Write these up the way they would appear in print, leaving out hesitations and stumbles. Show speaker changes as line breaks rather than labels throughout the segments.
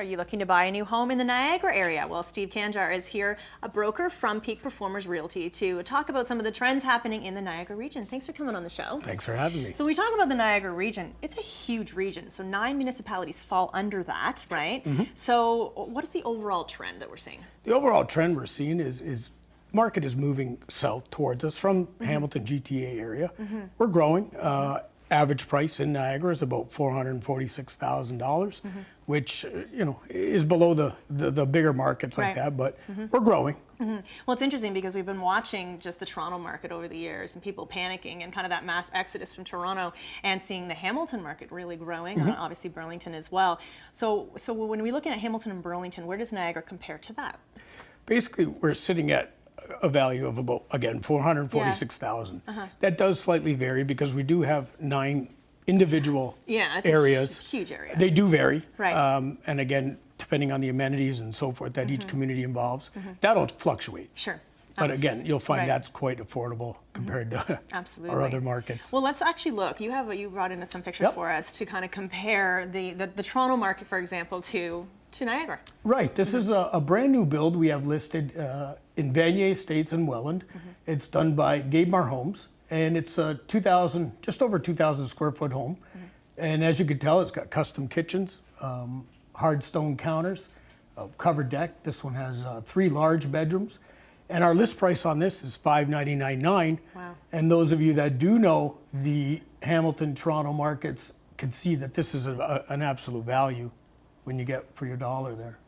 Are you looking to buy a new home in the Niagara area? Well, Steve Kanjar is here, a broker from Peak Performers Realty, to talk about some of the trends happening in the Niagara region. Thanks for coming on the show.
Thanks for having me.
So we talk about the Niagara region. It's a huge region. So 9 municipalities fall under that, right? So what is the overall trend that we're seeing?
The overall trend we're seeing is market is moving south towards us from Hamilton GTA area. We're growing. Average price in Niagara is about $446,000, which is below the bigger markets like that, but we're growing.
Well, it's interesting because we've been watching just the Toronto market over the years and people panicking and kind of that mass exodus from Toronto, and seeing the Hamilton market really growing, obviously Burlington as well. So when we're looking at Hamilton and Burlington, where does Niagara compare to that?
Basically, we're sitting at a value of about, again, $446,000. That does slightly vary because we do have 9 individual areas.
A huge area.
They do vary.
Right.
And again, depending on the amenities and so forth that each community involves, that'll fluctuate.
Sure.
But again, you'll find that's quite affordable compared to our other markets.
Well, let's actually look. You brought in some pictures for us to kind of compare the Toronto market, for example, to Niagara.
Right. This is a brand new build we have listed in Vanier Estates in Welland. It's done by Gabe Homes, and it's a just over 2,000 square foot home. And as you can tell, it's got custom kitchens, hard stone counters, covered deck. This one has 3 large bedrooms. And our list price on this is $599,900.
Wow.
And those of you that do know the Hamilton, Toronto markets can see that this is an absolute value when you get for your dollar there.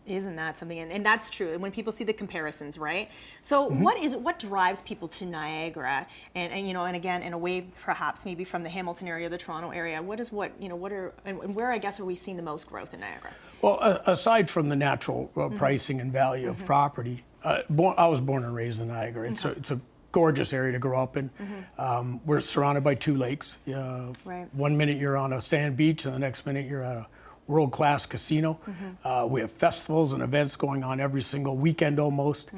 Isn't that something? And that's true. And when people see the comparisons, right? So what drives people to Niagara? And again, in a way, perhaps maybe from the Hamilton area, the Toronto area, where I guess are we seeing the most growth in Niagara?
Well, aside from the natural pricing and value of property, I was born and raised in Niagara. It's a gorgeous area to grow up in. We're surrounded by 2 lakes. One minute you're on a sand beach, and the next minute you're at a world-class casino. We have festivals and events going on every single weekend almost.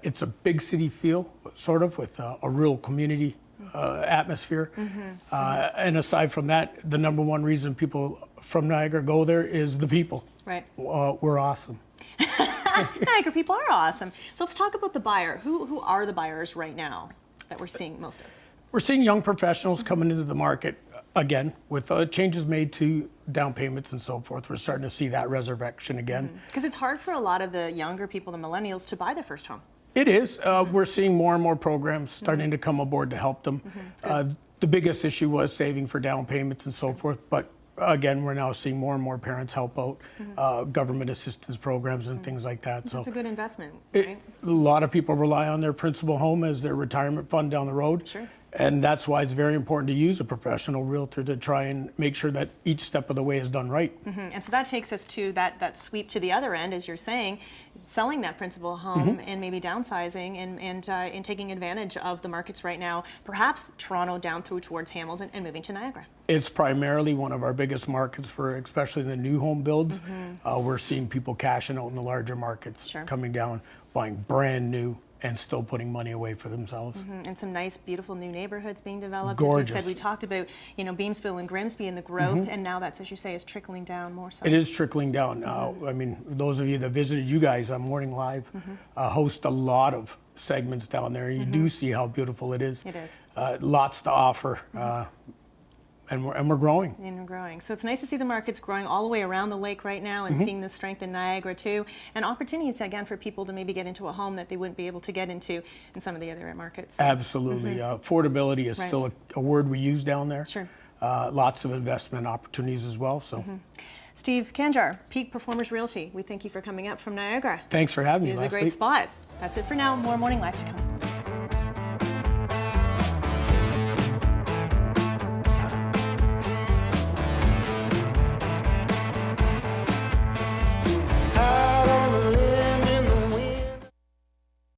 It's a big city feel, sort of, with a real community atmosphere. And aside from that, the number one reason people from Niagara go there is the people.
Right.
We're awesome.
Niagara people are awesome. So let's talk about the buyer. Who are the buyers right now that we're seeing most of?
We're seeing young professionals coming into the market, again, with changes made to down payments and so forth. We're starting to see that resurrection again. Because
it's hard for a lot of the younger people, the millennials, to buy their first home.
It is. We're seeing more and more programs starting to come aboard to help them. The biggest issue was saving for down payments and so forth, but again, we're now seeing more and more parents help out, government assistance programs and things like that.
So it's a good investment, right?
A lot of people rely on their principal home as their retirement fund down the road.
Sure.
And that's why it's very important to use a professional realtor to try and make sure that each step of the way is done right.
And so that takes us to that sweep to the other end, as you're saying, selling that principal home and maybe downsizing and taking advantage of the markets right now, perhaps Toronto down through towards Hamilton and moving to Niagara.
It's primarily one of our biggest markets for especially the new home builds. We're seeing people cashing out in the larger markets, coming down, buying brand new, and still putting money away for themselves.
And some nice, beautiful new neighborhoods being developed.
Gorgeous.
As we said, we talked about, Beamsville and Grimsby and the growth, and now that's, as you say, is trickling down more so.
It is trickling down now. I mean, those of you that visited you guys on Morning Live host a lot of segments down there. You do see how beautiful it is.
It is.
Lots to offer. And we're growing.
And we're growing. So it's nice to see the markets growing all the way around the lake right now, and seeing the strength in Niagara too, and opportunities again for people to maybe get into a home that they wouldn't be able to get into in some of the other markets.
Absolutely. Affordability is still a word we use down there.
Sure.
Lots of investment opportunities as well. So.
Steve Kanjar, Peak Performers Realty, we thank you for coming up from Niagara.
Thanks for having me,
It was a great spot. That's it for now. More Morning Live to come.